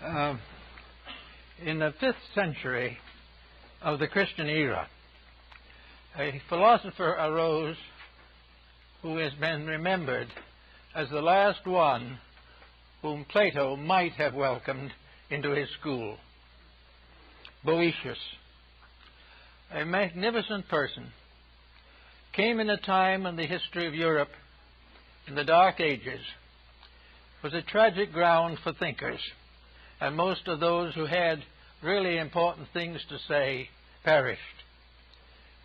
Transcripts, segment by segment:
Uh, in the 5th century of the Christian era, a philosopher arose who has been remembered as the last one whom Plato might have welcomed into his school. Boëtius, a magnificent person, came in a time in the history of Europe, in the Dark Ages, was a tragic ground for thinkers, and most of those who had really important things to say perished.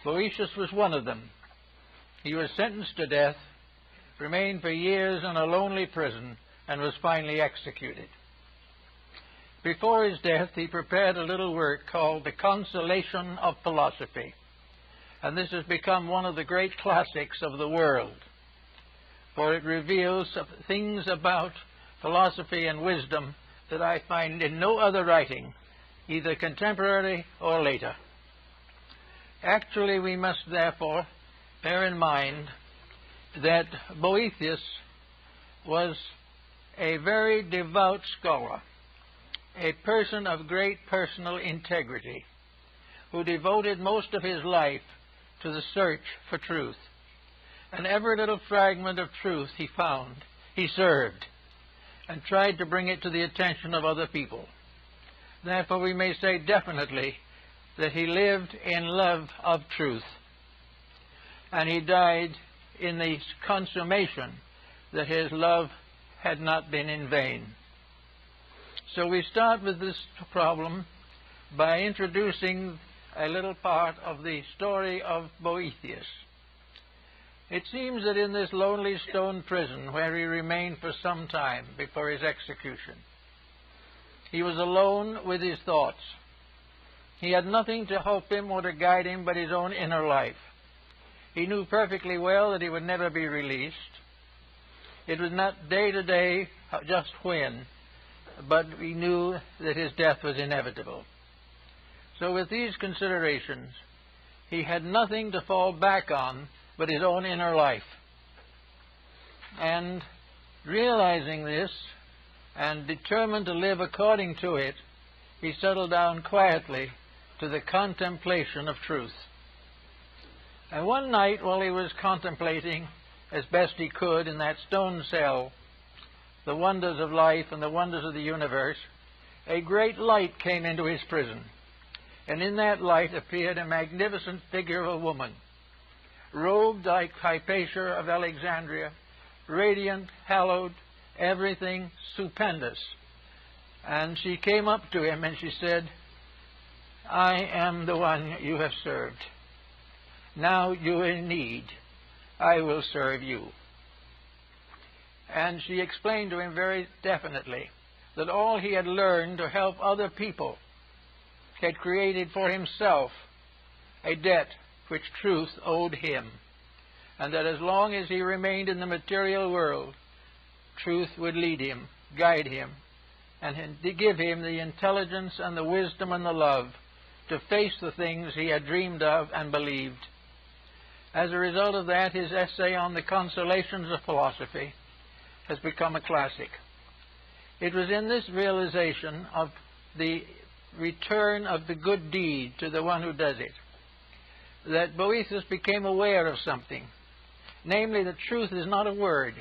Boëtius was one of them. He was sentenced to death, remained for years in a lonely prison, and was finally executed. Before his death, he prepared a little work called The Consolation of Philosophy, and this has become one of the great classics of the world, for it reveals things about philosophy and wisdom that I find in no other writing, either contemporary or later. Actually, we must therefore bear in mind that Boëthius was a very devout scholar, a person of great personal integrity, who devoted most of his life to the search for truth. And every little fragment of truth he found, he served and tried to bring it to the attention of other people. Therefore, we may say definitely that he lived in love of truth, and he died in the consummation that his love had not been in vain. So we start with this problem by introducing a little part of the story of Boëthius. It seems that in this lonely stone prison where he remained for some time before his execution, he was alone with his thoughts. He had nothing to help him or to guide him but his own inner life. He knew perfectly well that he would never be released. It was not day to day, just when, but he knew that his death was inevitable. So with these considerations, he had nothing to fall back on but his own inner life. And realizing this, and determined to live according to it, he settled down quietly to the contemplation of truth. And one night, while he was contemplating, as best he could in that stone cell, the wonders of life and the wonders of the universe, a great light came into his prison. And in that light appeared a magnificent figure of a woman, robed like Hypatia of Alexandria, radiant, hallowed, everything stupendous. And she came up to him and she said, "I am the one you have served. Now you are in need. I will serve you." And she explained to him very definitely that all he had learned to help other people had created for himself a debt which truth owed him, and that as long as he remained in the material world, truth would lead him, guide him, and to give him the intelligence and the wisdom and the love to face the things he had dreamed of and believed. As a result of that, his essay on the consolations of philosophy has become a classic. It was in this realization of the return of the good deed to the one who does it that Boëthius became aware of something, namely that truth is not a word.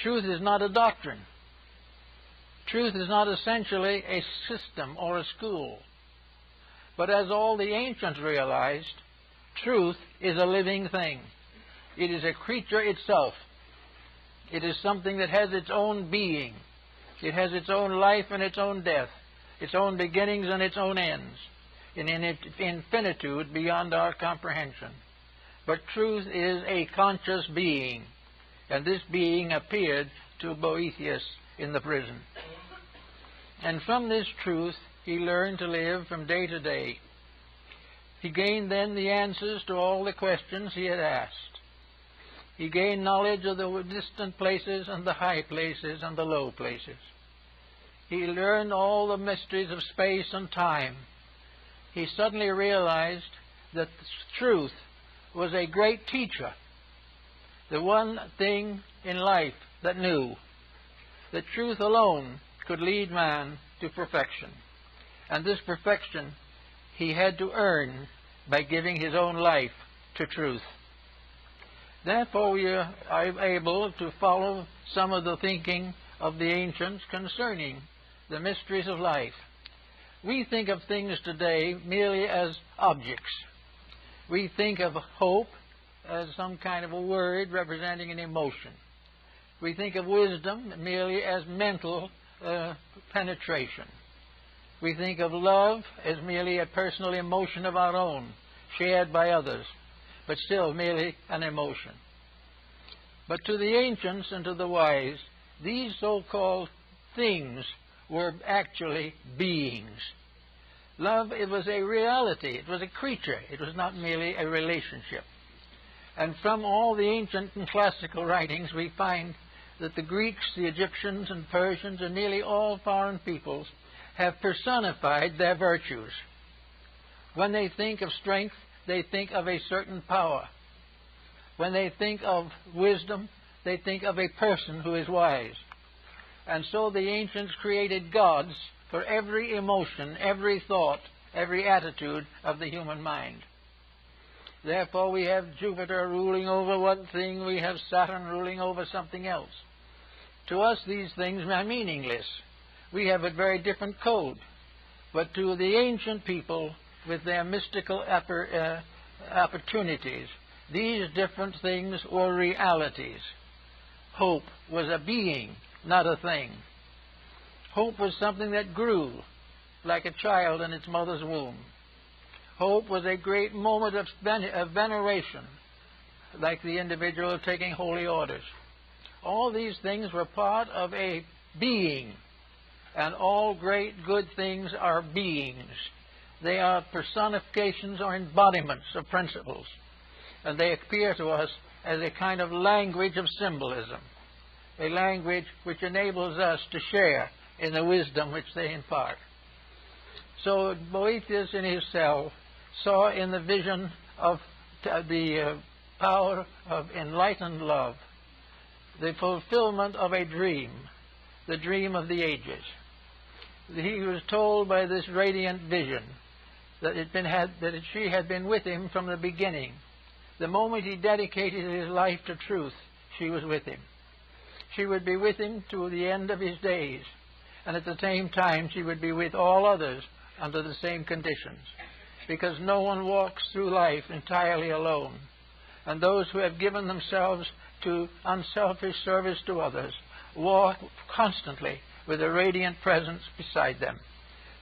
Truth is not a doctrine. Truth is not essentially a system or a school. But as all the ancients realized, truth is a living thing. It is a creature itself. It is something that has its own being. It has its own life and its own death, its own beginnings and its own ends, in an infinitude beyond our comprehension. But truth is a conscious being, and this being appeared to Boëthius in the prison. And from this truth, he learned to live from day to day. He gained then the answers to all the questions he had asked. He gained knowledge of the distant places and the high places and the low places. He learned all the mysteries of space and time. He suddenly realized that truth was a great teacher, the one thing in life that knew that truth alone could lead man to perfection. And this perfection he had to earn by giving his own life to truth. Therefore, we are able to follow some of the thinking of the ancients concerning the mysteries of life. We think of things today merely as objects. We think of hope as some kind of a word representing an emotion. We think of wisdom merely as mental penetration. We think of love as merely a personal emotion of our own, shared by others, but still merely an emotion. But to the ancients and to the wise, these so-called things were actually beings. Love, it was a reality. It was a creature. It was not merely a relationship. And from all the ancient and classical writings, we find that the Greeks, the Egyptians, and Persians, and nearly all foreign peoples have personified their virtues. When they think of strength, they think of a certain power. When they think of wisdom, they think of a person who is wise. And so the ancients created gods for every emotion, every thought, every attitude of the human mind. Therefore, we have Jupiter ruling over one thing, we have Saturn ruling over something else. To us, these things are meaningless. We have a very different code. But to the ancient people, with their mystical opportunities, these different things were realities. Hope was a being, not a thing. Hope was something that grew like a child in its mother's womb. Hope was a great moment of veneration, like the individual taking holy orders. All these things were part of a being, and all great good things are beings. They are personifications or embodiments of principles, and they appear to us as a kind of language of symbolism, a language which enables us to share in the wisdom which they impart. So Boethius in his cell saw in the vision of the power of enlightened love the fulfillment of a dream, the dream of the ages. He was told by this radiant vision that she had been with him from the beginning. The moment he dedicated his life to truth, she was with him. She would be with him to the end of his days, and at the same time she would be with all others under the same conditions, because no one walks through life entirely alone, and those who have given themselves to unselfish service to others walk constantly with a radiant presence beside them,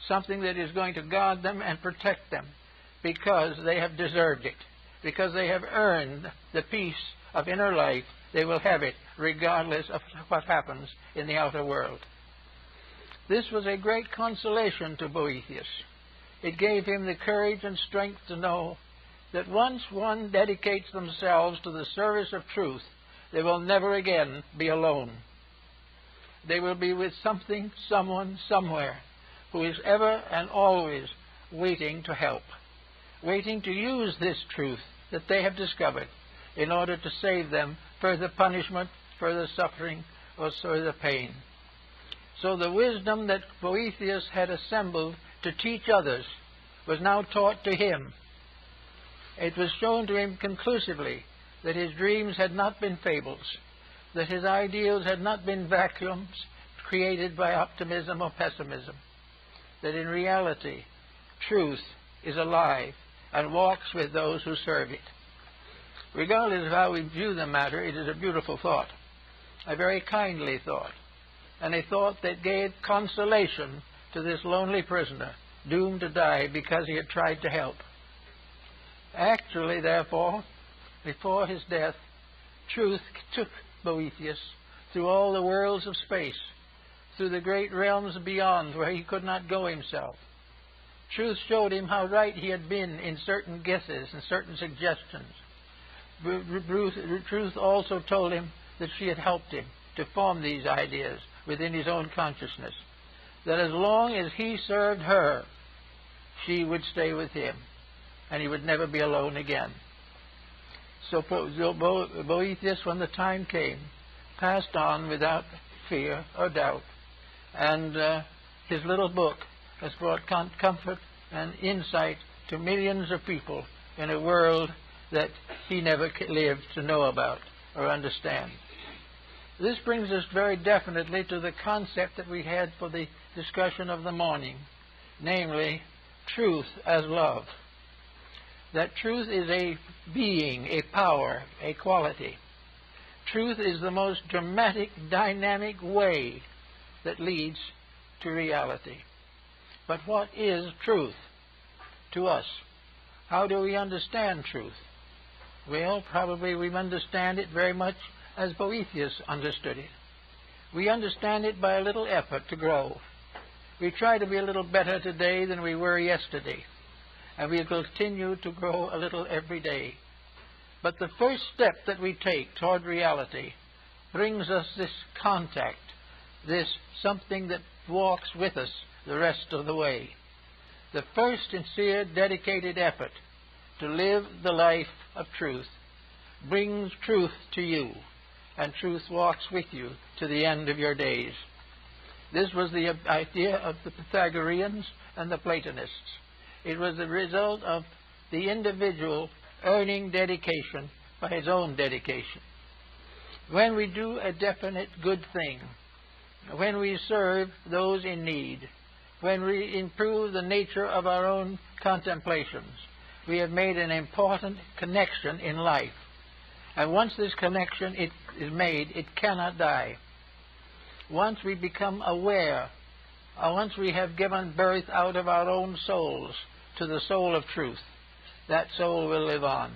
something that is going to guard them and protect them, because they have deserved it, because they have earned the peace of inner life. They will have it regardless of what happens in the outer world. This was a great consolation to Boethius. It gave him the courage and strength to know that once one dedicates themselves to the service of truth, they will never again be alone. They will be with something, someone, somewhere, who is ever and always waiting to help, waiting to use this truth that they have discovered in order to save them further punishment, further suffering, or further pain. So the wisdom that Boethius had assembled to teach others was now taught to him. It was shown to him conclusively that his dreams had not been fables, that his ideals had not been vacuums created by optimism or pessimism, that in reality truth is alive and walks with those who serve it. Regardless of how we view the matter, it is a beautiful thought, a very kindly thought, and a thought that gave consolation to this lonely prisoner, doomed to die because he had tried to help. Actually, therefore, before his death, truth took Boethius through all the worlds of space, through the great realms beyond where he could not go himself. Truth showed him how right he had been in certain guesses and certain suggestions. Truth also told him that she had helped him to form these ideas within his own consciousness, that as long as he served her, she would stay with him, and he would never be alone again. So Boethius, when the time came, passed on without fear or doubt, and his little book has brought comfort and insight to millions of people in a world that he never lived to know about or understand. This brings us very definitely to the concept that we had for the discussion of the morning, namely, truth as love. That truth is a being, a power, a quality. Truth is the most dramatic, dynamic way that leads to reality. But what is truth to us? How do we understand truth? Well, probably we understand it very much as Boethius understood it. We understand it by a little effort to grow. We try to be a little better today than we were yesterday, and we continue to grow a little every day. But the first step that we take toward reality brings us this contact, this something that walks with us the rest of the way. The first sincere, dedicated effort to live the life of truth brings truth to you, and truth walks with you to the end of your days. This was the idea of the Pythagoreans and the Platonists. It was the result of the individual earning dedication by his own dedication. When we do a definite good thing, when we serve those in need, when we improve the nature of our own contemplations, we have made an important connection in life. And once this connection is made, it cannot die. Once we become aware, once we have given birth out of our own souls to the soul of truth, that soul will live on.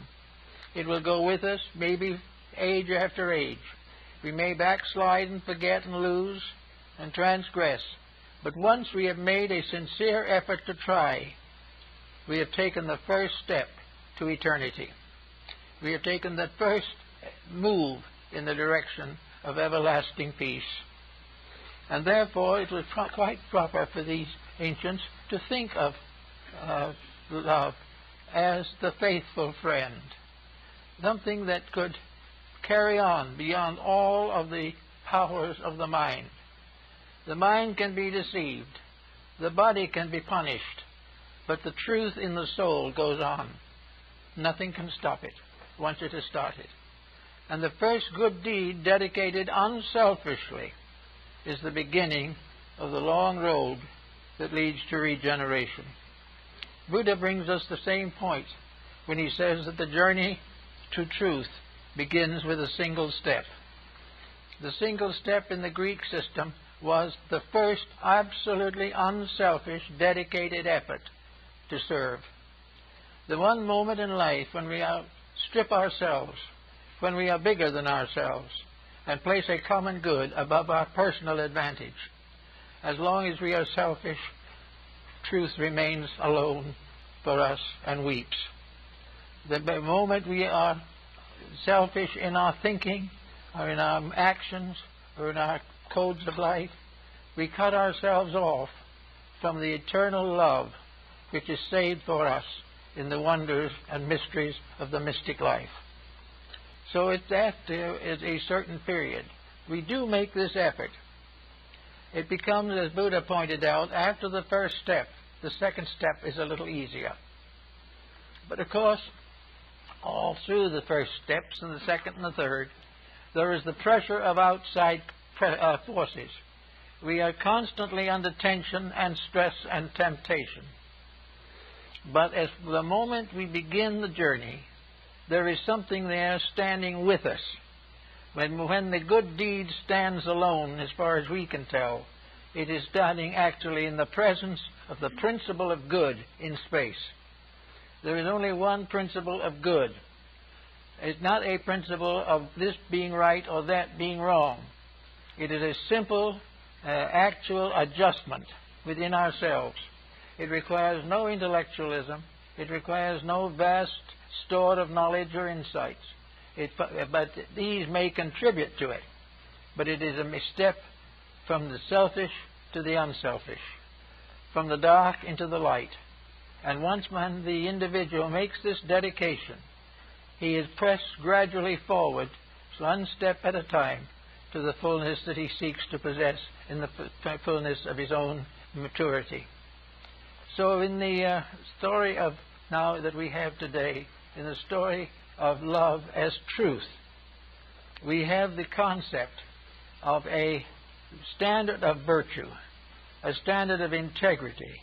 It will go with us, maybe age after age. We may backslide and forget and lose and transgress. But once we have made a sincere effort to try, we have taken the first step to eternity. We have taken the first move in the direction of everlasting peace. And therefore it was quite proper for these ancients to think of love as the faithful friend, something that could carry on beyond all of the powers of the mind. The mind can be deceived, the body can be punished, but the truth in the soul goes on. Nothing can stop it once it has started. And the first good deed dedicated unselfishly is the beginning of the long road that leads to regeneration. Buddha brings us the same point when he says that the journey to truth begins with a single step. The single step in the Greek system was the first absolutely unselfish, dedicated effort to serve. The one moment in life when we strip ourselves, when we are bigger than ourselves, and place a common good above our personal advantage. As long as we are selfish, truth remains alone for us and weeps. The moment we are selfish in our thinking, or in our actions, or in our codes of life, we cut ourselves off from the eternal love which is saved for us in the wonders and mysteries of the mystic life. So at that is a certain period. We do make this effort. It becomes, as Buddha pointed out, after the first step, the second step is a little easier. But of course, all through the first steps and the second and the third, there is the pressure of outside forces. We are constantly under tension and stress and temptation. But as the moment we begin the journey, there is something there standing with us. When the good deed stands alone, as far as we can tell, it is standing actually in the presence of the principle of good in space. There is only one principle of good. It's not a principle of this being right or that being wrong. It is a simple, actual adjustment within ourselves. It requires no intellectualism. It requires no vast store of knowledge or insights. But these may contribute to it. But it is a step from the selfish to the unselfish, from the dark into the light. And once the individual makes this dedication, he is pressed gradually forward, one step at a time, to the fullness that he seeks to possess in the fullness of his own maturity. So in the story of now that we have today, in the story of love as truth, we have the concept of a standard of virtue, a standard of integrity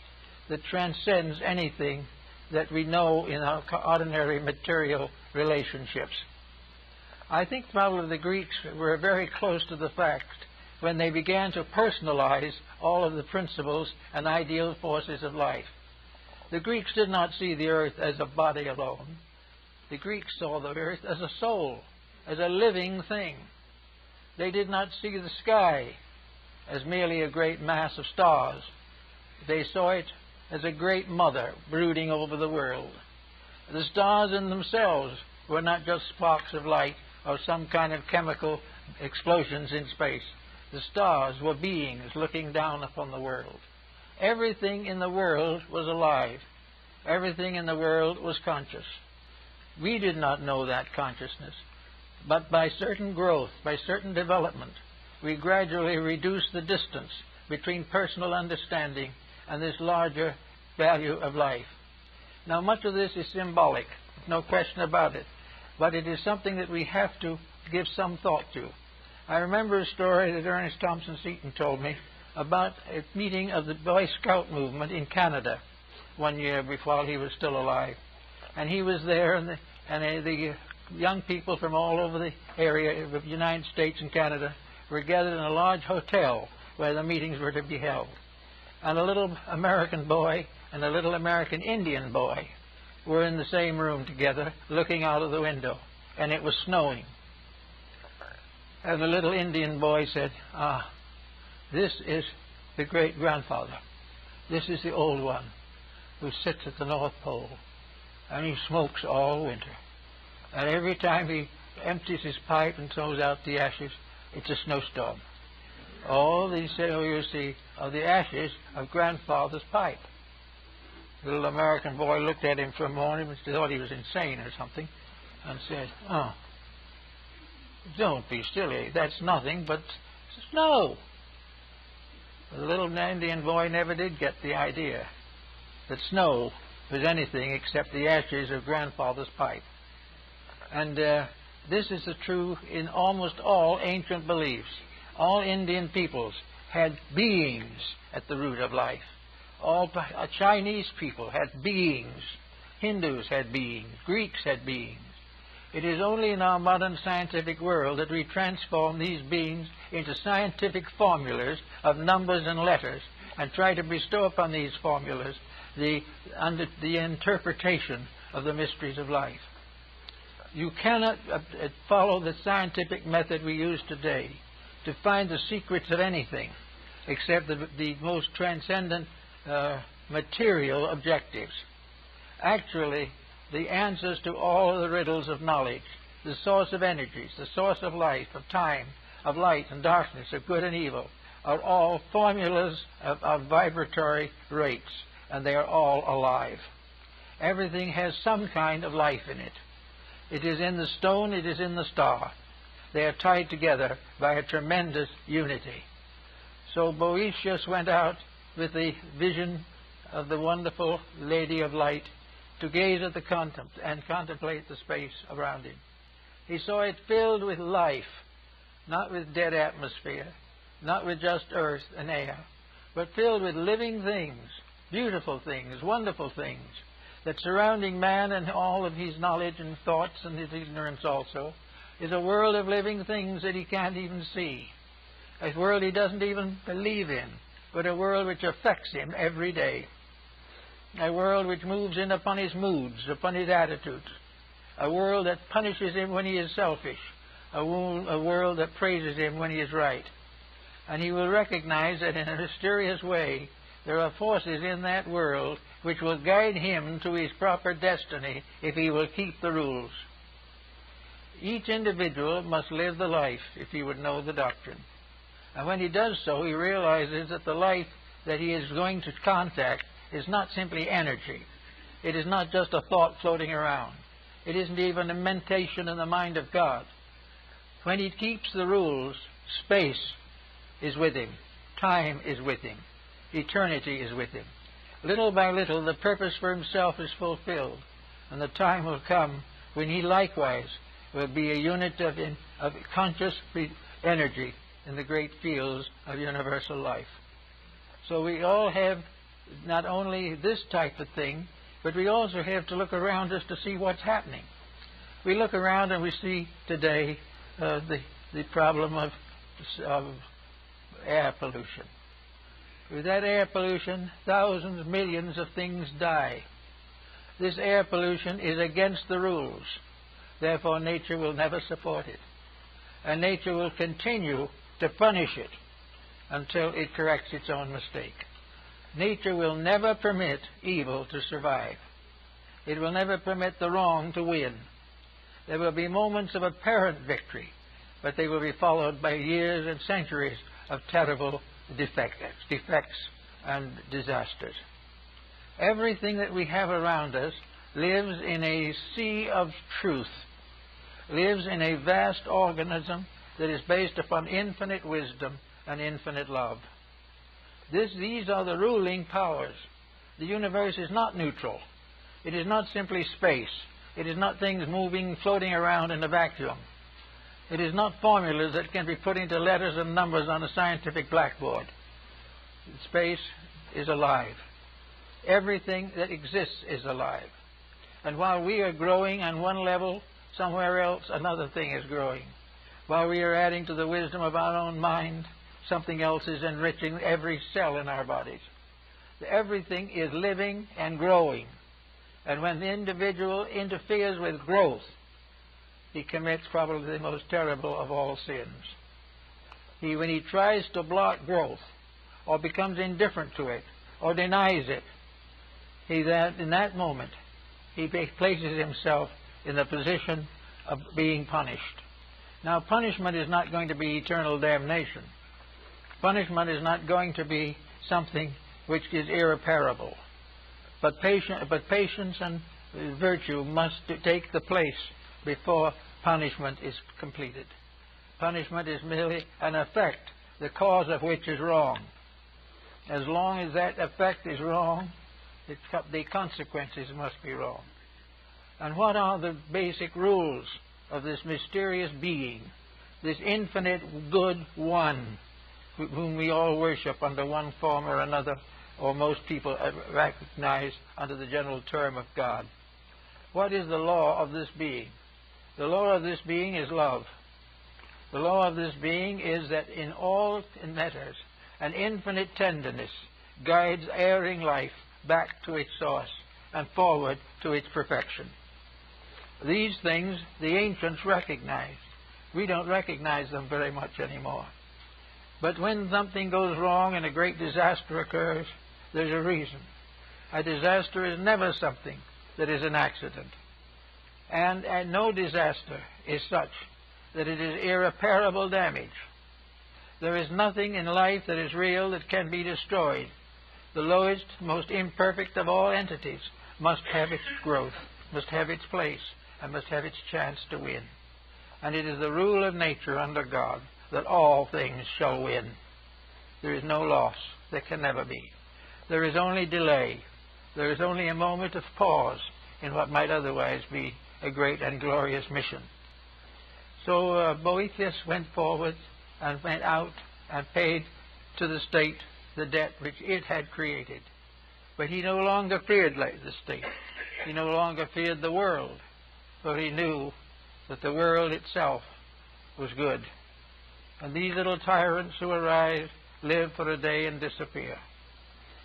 that transcends anything that we know in our ordinary material relationships. I think probably the Greeks were very close to the fact when they began to personalize all of the principles and ideal forces of life. The Greeks did not see the earth as a body alone. The Greeks saw the earth as a soul, as a living thing. They did not see the sky as merely a great mass of stars. They saw it as a great mother brooding over the world. The stars in themselves were not just sparks of light or some kind of chemical explosions in space. The stars were beings looking down upon the world. Everything in the world was alive. Everything in the world was conscious. We did not know that consciousness, but by certain growth, by certain development, we gradually reduced the distance between personal understanding and this larger value of life. Now, much of this is symbolic, no question about it, but it is something that we have to give some thought to. I remember a story that Ernest Thompson Seton told me about a meeting of the Boy Scout movement in Canada one year before he was still alive. And he was there, and the young people from all over the area of the United States and Canada were gathered in a large hotel where the meetings were to be held. And a little American boy and a little American Indian boy were in the same room together looking out of the window, and it was snowing. And the little Indian boy said, this is the great-grandfather. This is the old one who sits at the North Pole, and he smokes all winter. And every time he empties his pipe and throws out the ashes, it's a snowstorm. All these, you see, are the ashes of grandfather's pipe. The little American boy looked at him for a moment and thought he was insane or something, and said, don't be silly. That's nothing but snow. The little Indian boy never did get the idea that snow was anything except the ashes of grandfather's pipe. And this is the true in almost all ancient beliefs. All Indian peoples had beings at the root of life. All Chinese people had beings. Hindus had beings. Greeks had beings. It is only in our modern scientific world that we transform these beings into scientific formulas of numbers and letters and try to bestow upon these formulas the interpretation of the mysteries of life. You cannot follow the scientific method we use today to find the secrets of anything except the most transcendent material objectives. Actually, the answers to all of the riddles of knowledge, the source of energies, the source of life, of time, of light and darkness, of good and evil, are all formulas of vibratory rates, and they are all alive. Everything has some kind of life in it. It is in the stone, it is in the star. They are tied together by a tremendous unity. So Boetius went out with the vision of the wonderful Lady of Light to gaze at and contemplate the space around him. He saw it filled with life, not with dead atmosphere, not with just earth and air, but filled with living things, beautiful things, wonderful things, that surrounding man and all of his knowledge and thoughts and his ignorance also is a world of living things that he can't even see, a world he doesn't even believe in, but a world which affects him every day. A world which moves in upon his moods, upon his attitudes. A world that punishes him when he is selfish. A world that praises him when he is right. And he will recognize that in a mysterious way there are forces in that world which will guide him to his proper destiny if he will keep the rules. Each individual must live the life if he would know the doctrine. And when he does so, he realizes that the life that he is going to contact is not simply energy. It is not just a thought floating around. It isn't even a mentation in the mind of God. When he keeps the rules, space is with him. Time is with him. eternity is with him. Little by little, the purpose for himself is fulfilled, and the time will come when he likewise will be a unit of conscious energy in the great fields of universal life. So we all have not only this type of thing, but we also have to look around us to see what's happening. We look around and we see today the problem of air pollution. With that air pollution, thousands, millions of things die. This air pollution is against the rules. Therefore, nature will never support it. And nature will continue to punish it until it corrects its own mistake. Nature will never permit evil to survive. It will never permit the wrong to win. There will be moments of apparent victory, but they will be followed by years and centuries of terrible defects and disasters. Everything that we have around us lives in a sea of truth, lives in a vast organism that is based upon infinite wisdom and infinite love. These are the ruling powers. The universe is not neutral. It is not simply space. It is not things moving, floating around in a vacuum. It is not formulas that can be put into letters and numbers on a scientific blackboard. Space is alive. Everything that exists is alive. And while we are growing on one level, somewhere else another thing is growing. While we are adding to the wisdom of our own mind, something else is enriching every cell in our bodies. Everything is living and growing. And when the individual interferes with growth, he commits probably the most terrible of all sins. When he tries to block growth, or becomes indifferent to it, or denies it, in that moment, he places himself in the position of being punished. Now, punishment is not going to be eternal damnation. Punishment is not going to be something which is irreparable. But patience and virtue must take the place before punishment is completed. Punishment is merely an effect, the cause of which is wrong. As long as that effect is wrong, the consequences must be wrong. And what are the basic rules of this mysterious being, this infinite good one, whom we all worship under one form or another, or most people recognize under the general term of God? What is the law of this being? The law of this being is love. The law of this being is that in all matters, an infinite tenderness guides erring life back to its source and forward to its perfection. These things the ancients recognized. We don't recognize them very much anymore. But when something goes wrong and a great disaster occurs, there's a reason. A disaster is never something that is an accident. And no disaster is such that it is irreparable damage. There is nothing in life that is real that can be destroyed. The lowest, most imperfect of all entities must have its growth, must have its place, and must have its chance to win. And it is the rule of nature under God that all things shall win. There is no loss. There can never be. There is only delay. There is only a moment of pause in what might otherwise be a great and glorious mission. So Boethius went forward and went out and paid to the state the debt which it had created. But he no longer feared the state. He no longer feared the world, for he knew that the world itself was good. And these little tyrants who arise live for a day and disappear.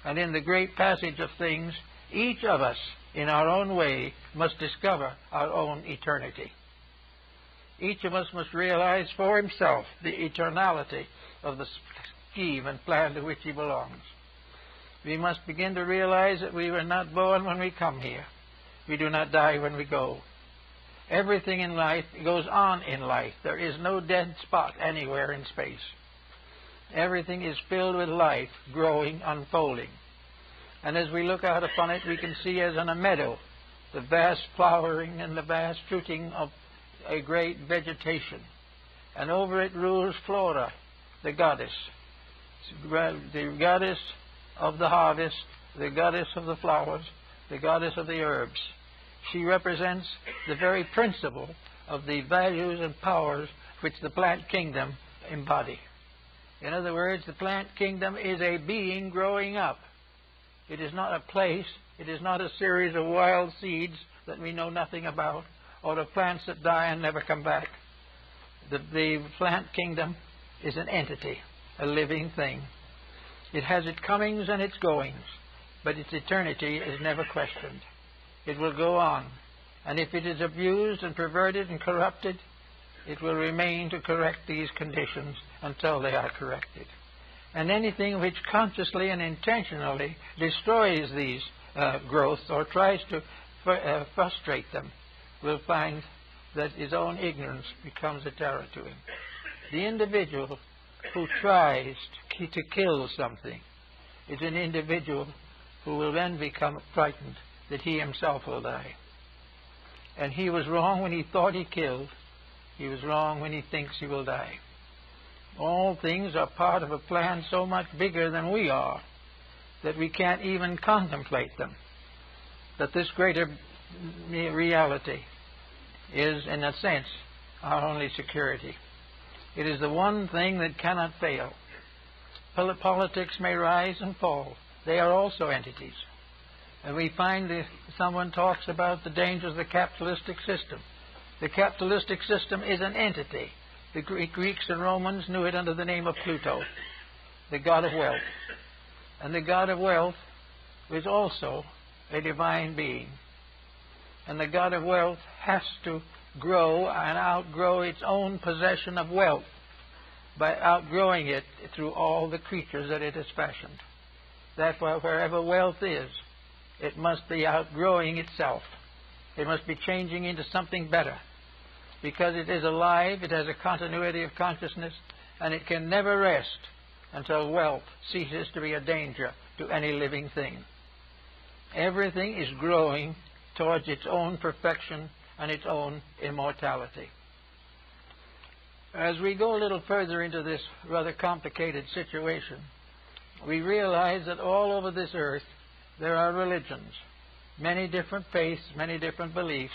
And in the great passage of things, each of us, in our own way, must discover our own eternity. Each of us must realize for himself the eternality of the scheme and plan to which he belongs. We must begin to realize that we were not born when we come here. We do not die when we go. Everything in life goes on in life. There is no dead spot anywhere in space. Everything is filled with life, growing, unfolding. And as we look out upon it, we can see as in a meadow the vast flowering and the vast fruiting of a great vegetation. And over it rules Flora, the goddess of the harvest, the goddess of the flowers, the goddess of the herbs. She represents the very principle of the values and powers which the plant kingdom embody. In other words, the plant kingdom is a being growing up. It is not a place. It is not a series of wild seeds that we know nothing about, or of plants that die and never come back. The plant kingdom is an entity, a living thing. It has its comings and its goings, but its eternity is never questioned. It will go on, and if it is abused and perverted and corrupted, it will remain to correct these conditions until they are corrected. And anything which consciously and intentionally destroys these growths or tries to frustrate them will find that his own ignorance becomes a terror to him. The individual who tries to kill something is an individual who will then become frightened that he himself will die. And he was wrong when he thought he killed. He was wrong when he thinks he will die. All things are part of a plan so much bigger than we are that we can't even contemplate them. That this greater reality is, in a sense, our only security. It is the one thing that cannot fail. Politics may rise and fall. They are also entities. And we find that someone talks about the dangers of the capitalistic system. The capitalistic system is an entity. The Greeks and Romans knew it under the name of Pluto, the god of wealth. And the god of wealth is also a divine being. And the god of wealth has to grow and outgrow its own possession of wealth by outgrowing it through all the creatures that it has fashioned. Therefore, wherever wealth is, it must be outgrowing itself. It must be changing into something better. Because it is alive, it has a continuity of consciousness, and it can never rest until wealth ceases to be a danger to any living thing. Everything is growing towards its own perfection and its own immortality. As we go a little further into this rather complicated situation, we realize that all over this earth there are religions, many different faiths, many different beliefs,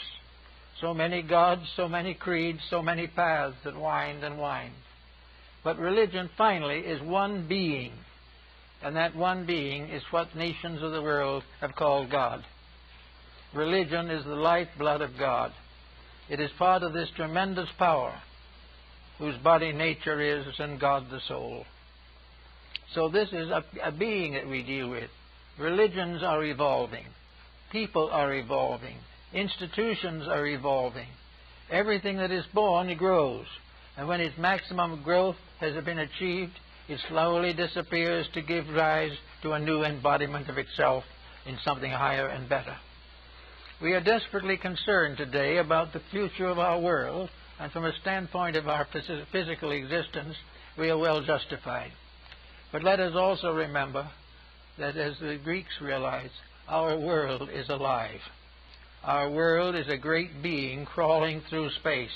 so many gods, so many creeds, so many paths that wind and wind. But religion finally is one being, and that one being is what nations of the world have called God. Religion is the lifeblood of God. It is part of this tremendous power whose body nature is in God the soul. So this is a being that we deal with. Religions are evolving. People are evolving. Institutions are evolving. Everything that is born grows. And when its maximum growth has been achieved, it slowly disappears to give rise to a new embodiment of itself in something higher and better. We are desperately concerned today about the future of our world, and from a standpoint of our physical existence, we are well justified. But let us also remember that, as the Greeks realized, our world is alive. Our world is a great being crawling through space,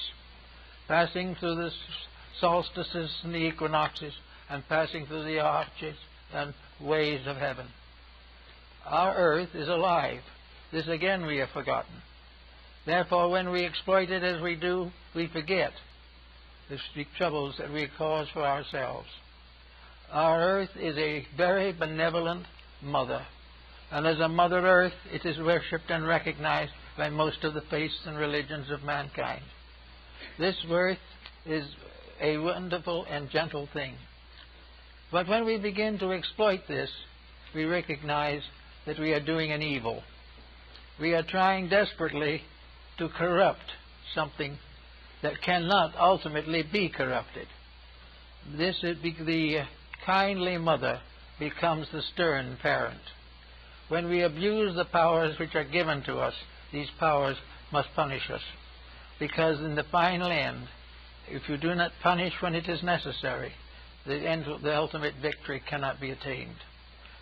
passing through the solstices and the equinoxes, and passing through the arches and ways of heaven. Our earth is alive. This again we have forgotten. Therefore, when we exploit it as we do, we forget the troubles that we cause for ourselves. Our earth is a very benevolent mother, and as a Mother Earth, it is worshipped and recognized by most of the faiths and religions of mankind. This earth is a wonderful and gentle thing. But when we begin to exploit this, we recognize that we are doing an evil. We are trying desperately to corrupt something that cannot ultimately be corrupted. This is the kindly mother becomes the stern parent. When we abuse the powers which are given to us, these powers must punish us. Because in the final end, if you do not punish when it is necessary, the ultimate victory cannot be attained.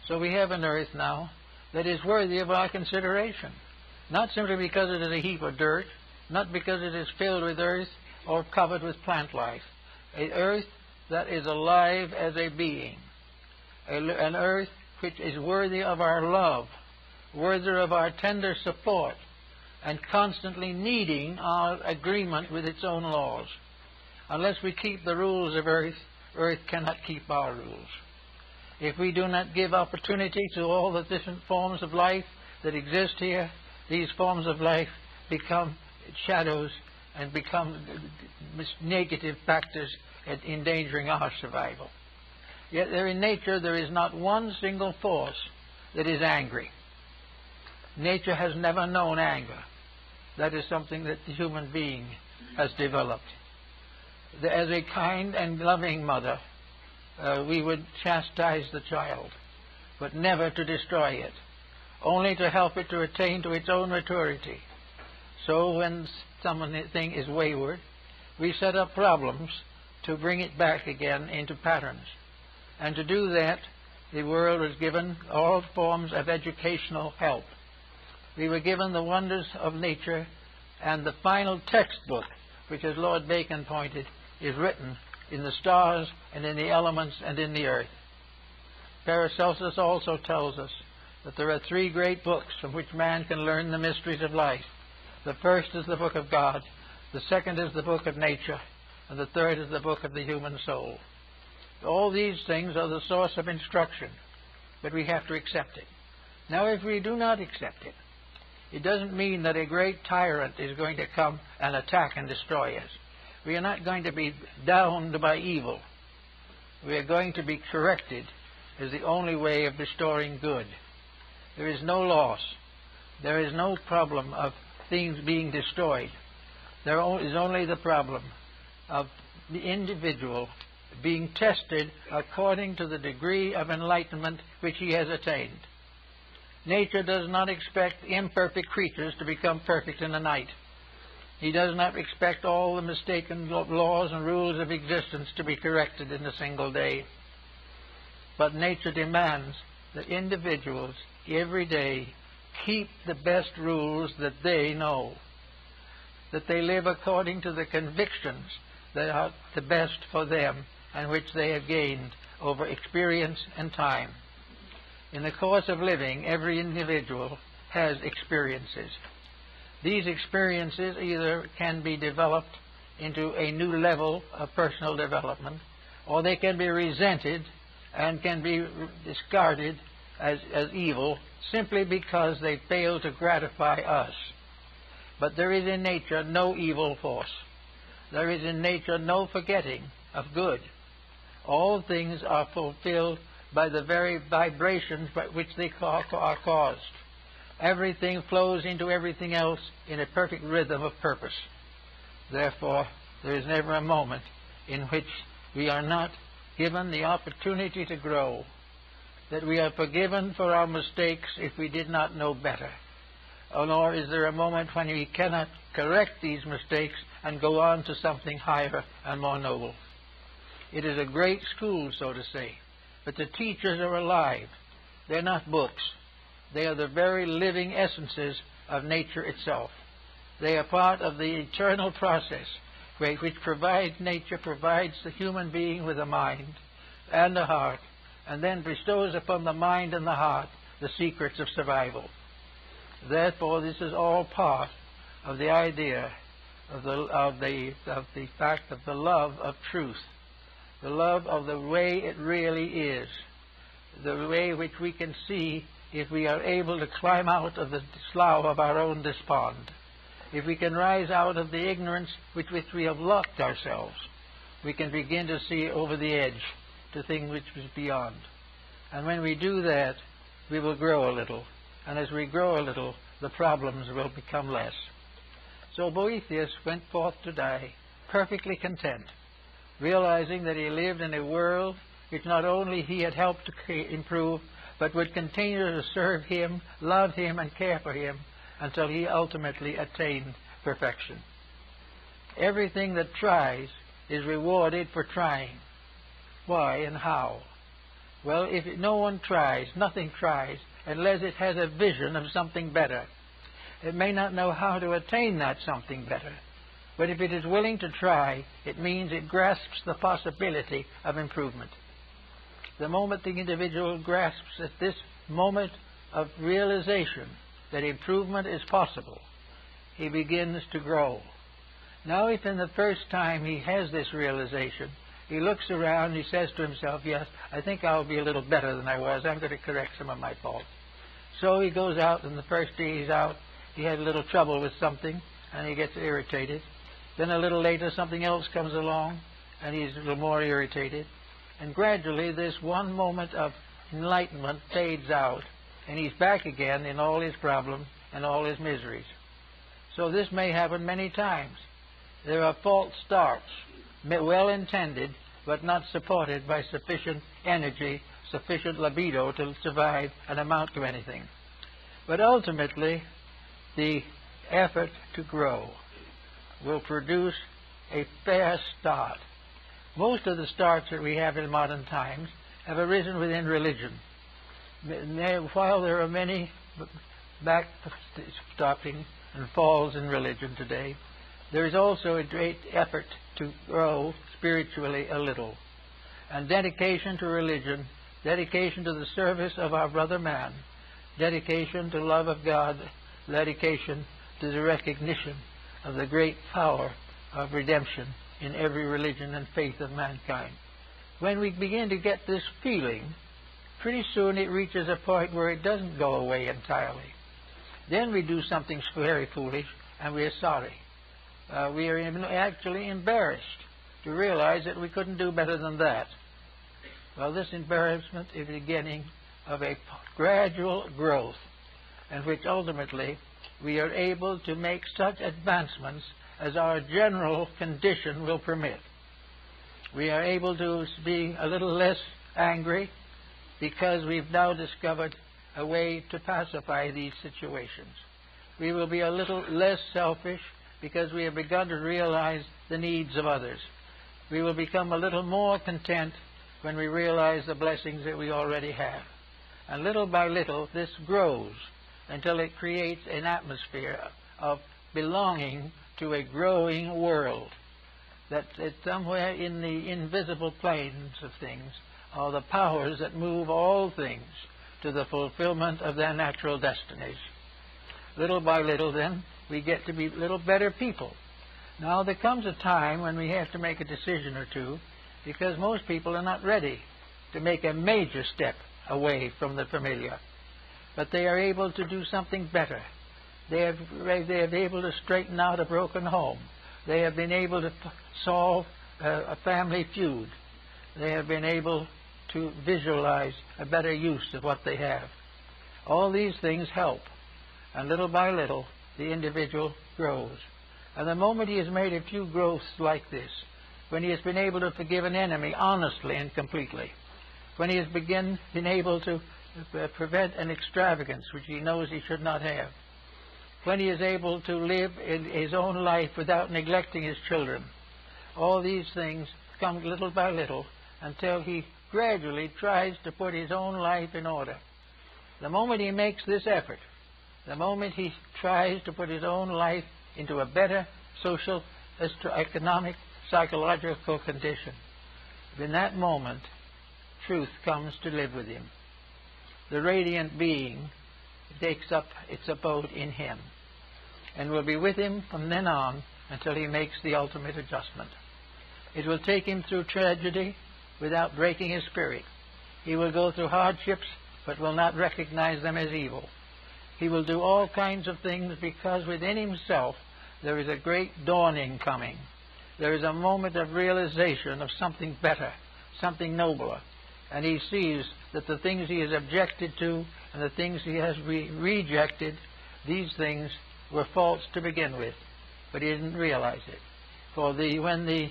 So we have an earth now that is worthy of our consideration. Not simply because it is a heap of dirt, not because it is filled with earth or covered with plant life. An earth that is alive as a being. An earth which is worthy of our love, worthy of our tender support, and constantly needing our agreement with its own laws. Unless we keep the rules of earth, earth cannot keep our rules. If we do not give opportunity to all the different forms of life that exist here, these forms of life become shadows and become negative factors at endangering our survival. Yet there in nature there is not one single force that is angry. Nature has never known anger. That is something that the human being has developed. As a kind and loving mother, we would chastise the child, but never to destroy it, only to help it to attain to its own maturity. So when something is wayward, we set up problems to bring it back again into patterns. And to do that, the world was given all forms of educational help. We were given the wonders of nature, and the final textbook, which, as Lord Bacon pointed, is written in the stars and in the elements and in the earth. Paracelsus also tells us that there are three great books from which man can learn the mysteries of life. The first is the book of God, the second is the book of nature, and the third is the book of the human soul. All these things are the source of instruction, but we have to accept it. Now, if we do not accept it, it doesn't mean that a great tyrant is going to come and attack and destroy us. We are not going to be downed by evil. We are going to be corrected as the only way of restoring good. There is no loss. There is no problem of things being destroyed. There is only the problem of the individual being tested according to the degree of enlightenment which he has attained. Nature does not expect imperfect creatures to become perfect in a night. He does not expect all the mistaken laws and rules of existence to be corrected in a single day. But nature demands that individuals every day keep the best rules that they know, that they live according to the convictions that are the best for them and which they have gained over experience and time. In the course of living, every individual has experiences. These experiences either can be developed into a new level of personal development, or they can be resented and can be discarded as evil simply because they fail to gratify us. But there is in nature no evil force. There is in nature no forgetting of good. All things are fulfilled by the very vibrations by which they are caused. Everything flows into everything else in a perfect rhythm of purpose. Therefore, there is never a moment in which we are not given the opportunity to grow, that we are forgiven for our mistakes if we did not know better. Nor is there a moment when we cannot correct these mistakes and go on to something higher and more noble. It is a great school, so to say, but the teachers are alive. They're not books. They are the very living essences of nature itself. They are part of the eternal process which nature provides the human being with a mind and a heart, and then bestows upon the mind and the heart the secrets of survival. Therefore, this is all part of the idea of the fact of the love of truth, the love of the way it really is, the way which we can see if we are able to climb out of the slough of our own despond. If we can rise out of the ignorance with which we have locked ourselves, we can begin to see over the edge to things which is beyond. And when we do that, we will grow a little. And as we grow a little, the problems will become less. So Boethius went forth to die perfectly content, realizing that he lived in a world which not only he had helped to improve, but would continue to serve him, love him, and care for him until he ultimately attained perfection. Everything that tries is rewarded for trying. Why and how? Well, if no one tries, nothing tries, unless it has a vision of something better. It may not know how to attain that something better, but if it is willing to try, it means it grasps the possibility of improvement. the moment the individual grasps at this moment of realization that improvement is possible, he begins to grow. Now, if in the first time he has this realization, he looks around, he says to himself, yes, I think I'll be a little better than I was. I'm going to correct some of my faults. So he goes out, and the first day he's out, he had a little trouble with something, and he gets irritated. Then a little later, something else comes along, and he's a little more irritated. And gradually, this one moment of enlightenment fades out, and he's back again in all his problems and all his miseries. So this may happen many times. There are false starts, well intended, but not supported by sufficient energy, sufficient libido to survive and amount to anything. But ultimately, the effort to grow will produce a fair start. Most of the starts that we have in modern times have arisen within religion. While there are many backstopping and falls in religion today, there is also a great effort to grow spiritually a little. And dedication to religion, dedication to the service of our brother man, dedication to love of God, dedication to the recognition of the great power of redemption in every religion and faith of mankind. When we begin to get this feeling, pretty soon it reaches a point where it doesn't go away entirely. Then we do something very foolish, and we are sorry. We are actually embarrassed to realize that we couldn't do better than that. Well, this embarrassment is the beginning of a gradual growth, in which ultimately we are able to make such advancements as our general condition will permit. We are able to be a little less angry because we've now discovered a way to pacify these situations. We will be a little less selfish because we have begun to realize the needs of others. We will become a little more content when we realize the blessings that we already have. And little by little, this grows until it creates an atmosphere of belonging to a growing world. That somewhere in the invisible planes of things are the powers that move all things to the fulfillment of their natural destinies. Little by little, then, we get to be little better people. Now, there comes a time when we have to make a decision or two, because most people are not ready to make a major step away from the familiar. But they are able to do something better. They have been able to straighten out a broken home. They have been able to solve a family feud. They have been able to visualize a better use of what they have. All these things help. And little by little, the individual grows. And the moment he has made a few growths like this, when he has been able to forgive an enemy honestly and completely, when he has been able to prevent an extravagance which he knows he should not have, when he is able to live in his own life without neglecting his children, all these things come little by little until he gradually tries to put his own life in order. The moment he makes this effort, the moment he tries to put his own life into a better social, economic, psychological condition, in that moment, truth comes to live with him. The radiant being takes up its abode in him and will be with him from then on until he makes the ultimate adjustment. It will take him through tragedy without breaking his spirit. He will go through hardships but will not recognize them as evil. He will do all kinds of things because within himself there is a great dawning coming. There is a moment of realization of something better, something nobler. And he sees that the things he has objected to and the things he has rejected, these things were false to begin with. But he didn't realize it. For when the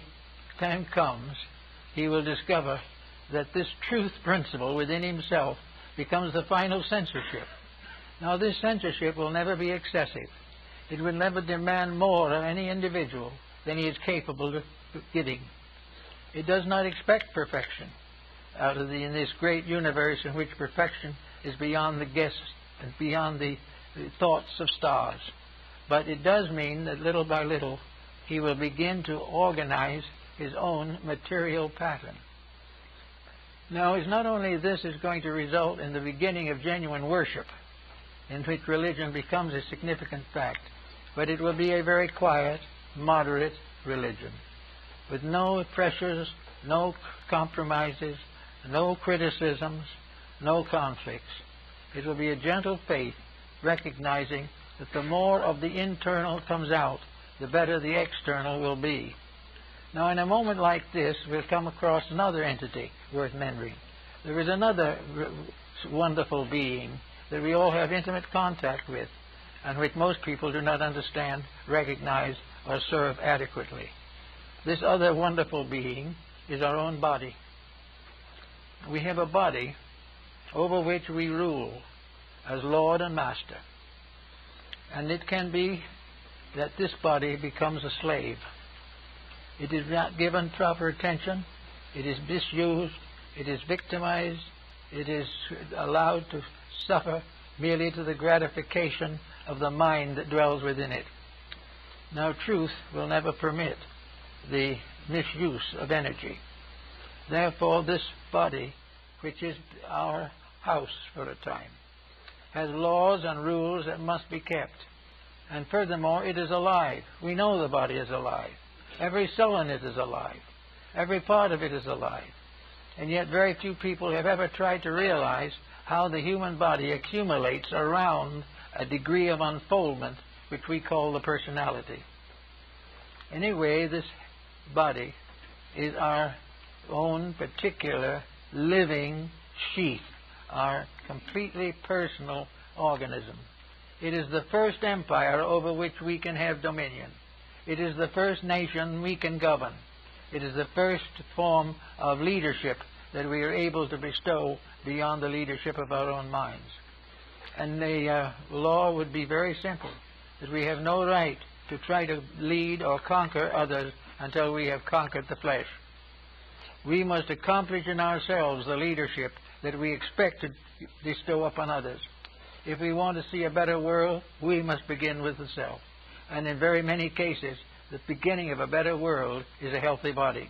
time comes, he will discover that this truth principle within himself becomes the final censorship. Now, this censorship will never be excessive. It will never demand more of any individual than he is capable of giving. It does not expect perfection in this great universe in which perfection is beyond the guess and beyond the thoughts of stars. But it does mean that little by little he will begin to organize his own material pattern. Now, it's not only this is going to result in the beginning of genuine worship, in which religion becomes a significant fact, but it will be a very quiet, moderate religion, with no pressures, no compromises, no criticisms, no conflicts. It will be a gentle faith, recognizing that the more of the internal comes out, the better the external will be. Now, in a moment like this, we'll come across another entity worth mentioning. There is another wonderful being that we all have intimate contact with, and which most people do not understand, recognize, or serve adequately. This other wonderful being is our own body. We have a body over which we rule as Lord and Master. And it can be that this body becomes a slave. It is not given proper attention. It is misused. It is victimized. It is allowed to suffer merely to the gratification of the mind that dwells within it. Now, truth will never permit the misuse of energy. Therefore, this body, which is our house for a time, has laws and rules that must be kept. And furthermore, it is alive. We know the body is alive. Every cell in it is alive. Every part of it is alive. And yet very few people have ever tried to realize how the human body accumulates around a degree of unfoldment which we call the personality. Anyway, this body is our own particular living sheath, our completely personal organism. It is the first empire over which we can have dominion. It is the first nation we can govern. It is the first form of leadership that we are able to bestow beyond the leadership of our own minds. And the law would be very simple, that we have no right to try to lead or conquer others until we have conquered the flesh. We must accomplish in ourselves the leadership that we expect to bestow upon others. If we want to see a better world, we must begin with the self. And in very many cases, the beginning of a better world is a healthy body.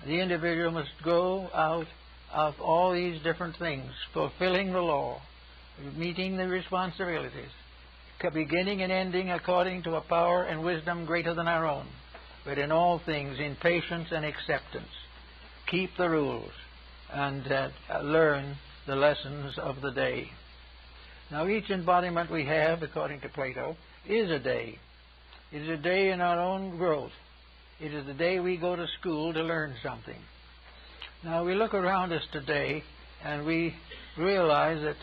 The individual must go out of all these different things, fulfilling the law, meeting the responsibilities, beginning and ending according to a power and wisdom greater than our own, but in all things in patience and acceptance. Keep the rules and learn the lessons of the day. Now, each embodiment we have, according to Plato, is a day. It is a day in our own growth. It is the day we go to school to learn something. Now, we look around us today and we realize that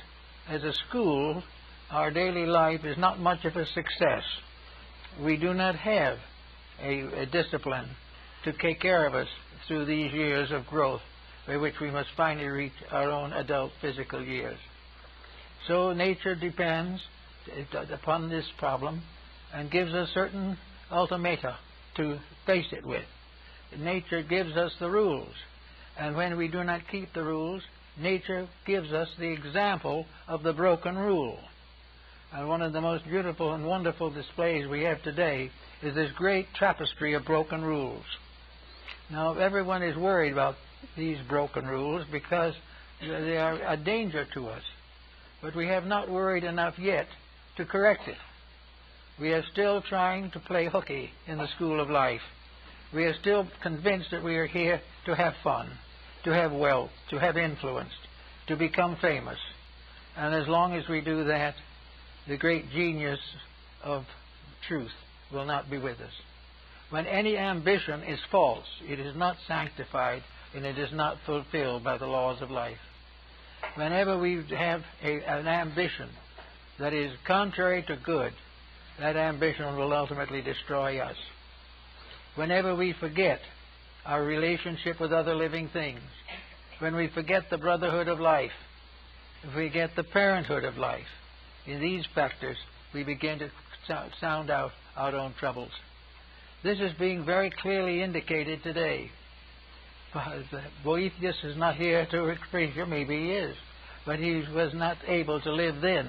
as a school, our daily life is not much of a success. We do not have a discipline to take care of us through these years of growth by which we must finally reach our own adult physical years. So nature depends upon this problem and gives us certain ultimata to face it with. Nature gives us the rules, and when we do not keep the rules, nature gives us the example of the broken rule. And one of the most beautiful and wonderful displays we have today is this great tapestry of broken rules. Now, everyone is worried about these broken rules because they are a danger to us. But we have not worried enough yet to correct it. We are still trying to play hooky in the school of life. We are still convinced that we are here to have fun, to have wealth, to have influence, to become famous. And as long as we do that, the great genius of truth will not be with us. When any ambition is false, it is not sanctified, and it is not fulfilled by the laws of life. Whenever we have an ambition that is contrary to good, that ambition will ultimately destroy us. Whenever we forget our relationship with other living things, when we forget the brotherhood of life, if we get the parenthood of life, in these factors we begin to sound out our own troubles. This is being very clearly indicated today. Boethius is not here to express it. Maybe he is, but he was not able to live then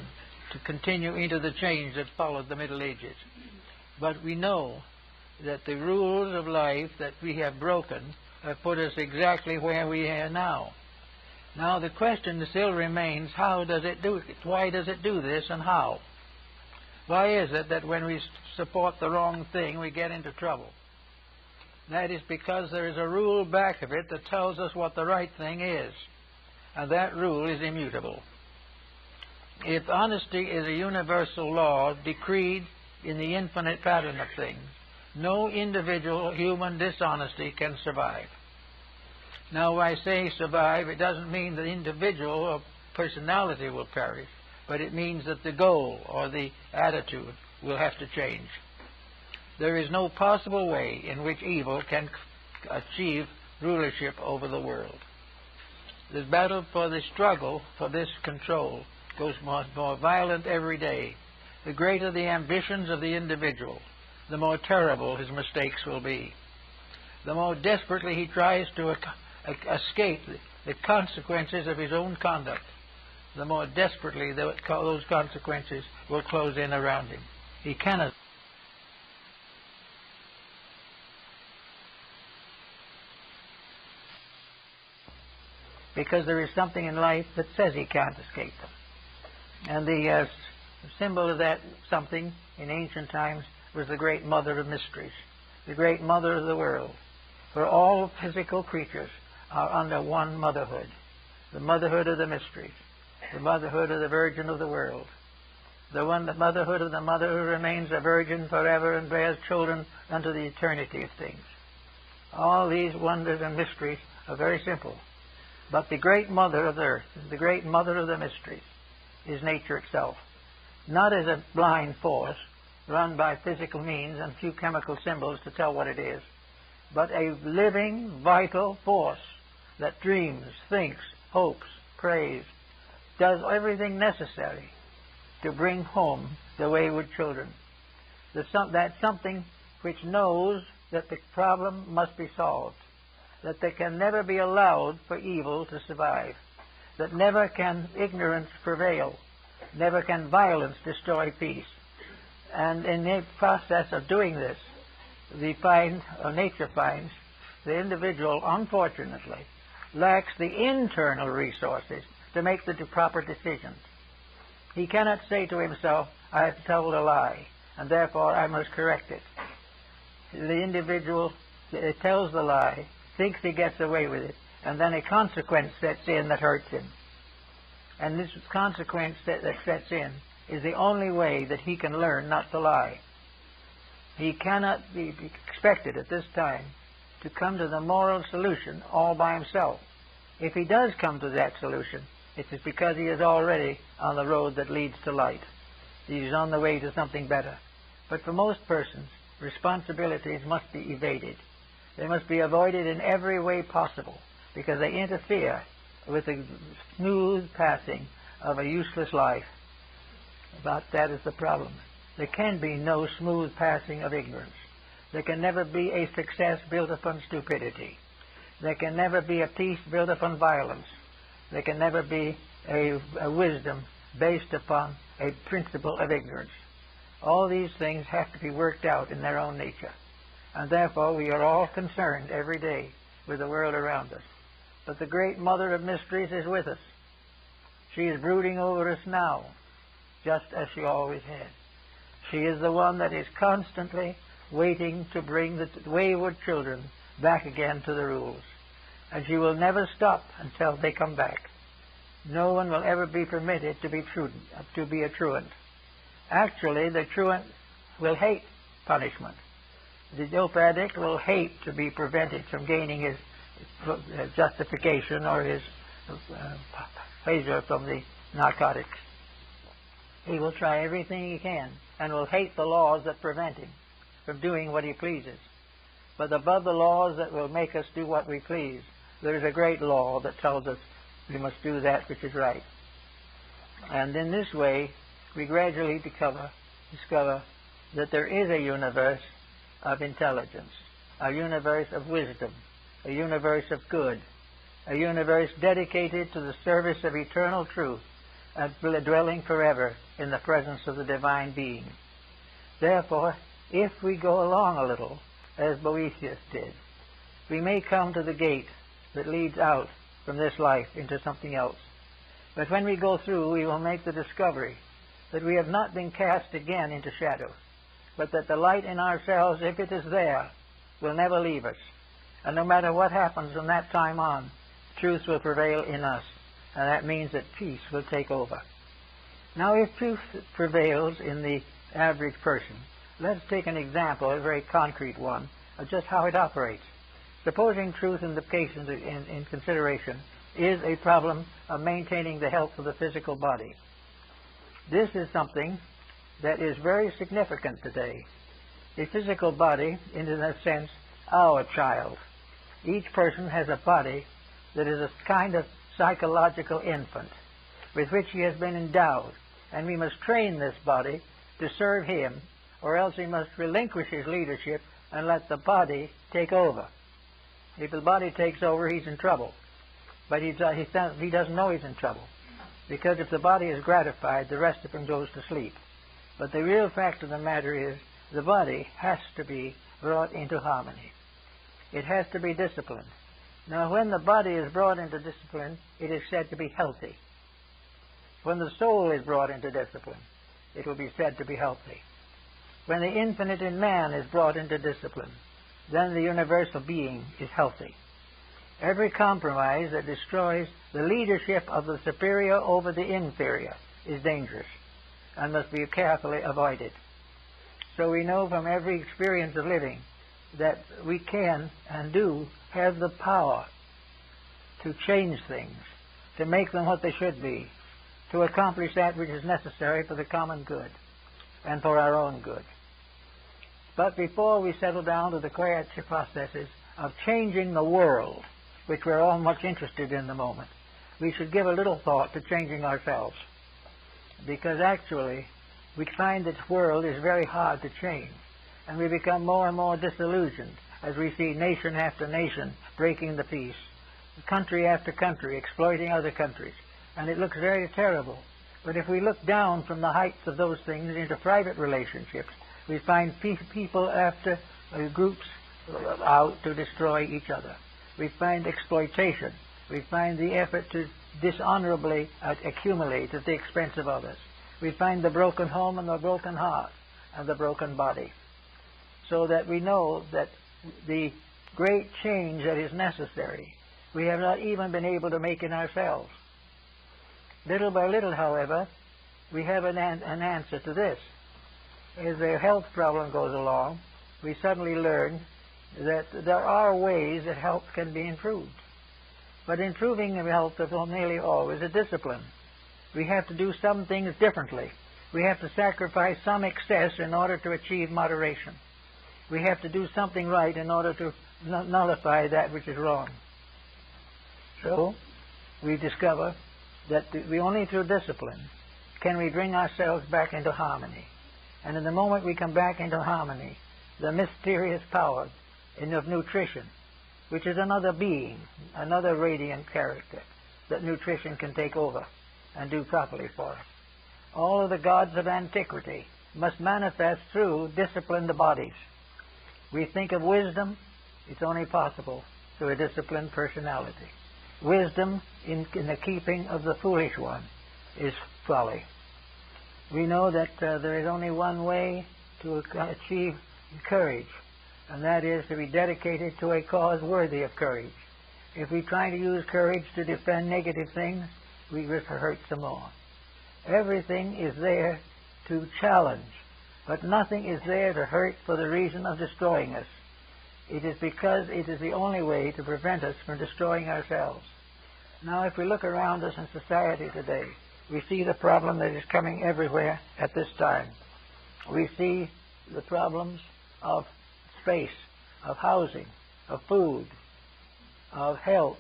to continue into the change that followed the Middle Ages. But we know that the rules of life that we have broken have put us exactly where we are now. Now the question still remains, how does it do it? Why does it do this, and how? Why is it that when we support the wrong thing, we get into trouble? That is because there is a rule back of it that tells us what the right thing is, and that rule is immutable. If honesty is a universal law decreed in the infinite pattern of things, no individual human dishonesty can survive. Now, when I say survive, it doesn't mean the individual or personality will perish, but it means that the goal or the attitude will have to change. There is no possible way in which evil can achieve rulership over the world. The battle for the struggle for this control goes more violent every day. The greater the ambitions of the individual, the more terrible his mistakes will be. The more desperately he tries to escape the consequences of his own conduct, the more desperately those consequences will close in around him. He cannot. Because there is something in life that says he can't escape them. And the symbol of that something in ancient times was the great mother of mysteries, the great mother of the world. For all physical creatures are under one motherhood, the motherhood of the mysteries, the motherhood of the Virgin of the world, the motherhood of the mother who remains a virgin forever and bears children unto the eternity of things. All these wonders and mysteries are very simple. But the great mother of the earth, the great mother of the mysteries, is nature itself. Not as a blind force run by physical means and few chemical symbols to tell what it is, but a living, vital force that dreams, thinks, hopes, prays, does everything necessary to bring home the wayward children. That's something which knows that the problem must be solved, that there can never be allowed for evil to survive, that never can ignorance prevail, never can violence destroy peace. And in the process of doing this, nature finds the individual, unfortunately, lacks the internal resources to make the proper decisions. He cannot say to himself, I have told a lie, and therefore I must correct it. The individual tells the lie, thinks he gets away with it, and then a consequence sets in that hurts him. And this consequence that sets in is the only way that he can learn not to lie. He cannot be expected at this time to come to the moral solution all by himself. If he does come to that solution, it is because he is already on the road that leads to light. He is on the way to something better. But for most persons, responsibilities must be evaded. They must be avoided in every way possible because they interfere with the smooth passing of a useless life. About that is the problem. There can be no smooth passing of ignorance. There can never be a success built upon stupidity. There can never be a peace built upon violence. There can never be a wisdom based upon a principle of ignorance. All these things have to be worked out in their own nature. And therefore we are all concerned every day with the world around us. But the great mother of mysteries is with us. She is brooding over us now, just as she always has. She is the one that is constantly waiting to bring the wayward children back again to the rules. And she will never stop until they come back. No one will ever be permitted to be a truant. Actually, the truant will hate punishment. The dope addict will hate to be prevented from gaining his justification or his pleasure from the narcotics. He will try everything he can and will hate the laws that prevent him from doing what he pleases. But above the laws that will make us do what we please, there is a great law that tells us we must do that which is right. And in this way, we gradually discover that there is a universe of intelligence, a universe of wisdom, a universe of good, a universe dedicated to the service of eternal truth and dwelling forever in the presence of the divine being. Therefore, if we go along a little, as Boethius did, we may come to the gate that leads out from this life into something else. But when we go through, we will make the discovery that we have not been cast again into shadow, but that the light in ourselves, if it is there, will never leave us. And no matter what happens from that time on, truth will prevail in us, and that means that peace will take over. Now, if truth prevails in the average person, let's take an example, a very concrete one, of just how it operates. Supposing truth in the case in consideration is a problem of maintaining the health of the physical body. This is something that is very significant today. The physical body is, in a sense, our child. Each person has a body that is a kind of psychological infant with which he has been endowed, and we must train this body to serve him, or else he must relinquish his leadership and let the body take over. If the body takes over, he's in trouble. But he doesn't know he's in trouble, because if the body is gratified, the rest of him goes to sleep. But the real fact of the matter is the body has to be brought into harmony. It has to be disciplined. Now, when the body is brought into discipline, it is said to be healthy. When the soul is brought into discipline, it will be said to be healthy. When the infinite in man is brought into discipline, then the universal being is healthy. Every compromise that destroys the leadership of the superior over the inferior is dangerous and must be carefully avoided. So we know from every experience of living that we can and do have the power to change things, to make them what they should be, to accomplish that which is necessary for the common good and for our own good. But before we settle down to the creative processes of changing the world, which we're all much interested in the moment, we should give a little thought to changing ourselves. Because actually, we find this world is very hard to change, and we become more and more disillusioned as we see nation after nation breaking the peace, country after country exploiting other countries, and it looks very terrible. But if we look down from the heights of those things into private relationships, we find people after groups out to destroy each other. We find exploitation. We find the effort to dishonorably accumulate at the expense of others. We find the broken home and the broken heart and the broken body. So that we know that the great change that is necessary, we have not even been able to make in ourselves. Little by little, however, we have an answer to this. As the health problem goes along, we suddenly learn that there are ways that health can be improved. But improving health is nearly always a discipline. We have to do some things differently. We have to sacrifice some excess in order to achieve moderation. We have to do something right in order to nullify that which is wrong. So, we discover that we only through discipline can we bring ourselves back into harmony. And in the moment we come back into harmony, the mysterious power of nutrition, which is another being, another radiant character, that nutrition can take over and do properly for us. All of the gods of antiquity must manifest through disciplined bodies. We think of wisdom, it's only possible through a disciplined personality. Wisdom in the keeping of the foolish one is folly. We know that there is only one way to achieve courage, and that is to be dedicated to a cause worthy of courage. If we try to use courage to defend negative things, we risk hurt some more. Everything is there to challenge, but nothing is there to hurt for the reason of destroying us. It is because it is the only way to prevent us from destroying ourselves. Now, if we look around us in society today, we see the problem that is coming everywhere at this time. We see the problems of space, of housing, of food, of health.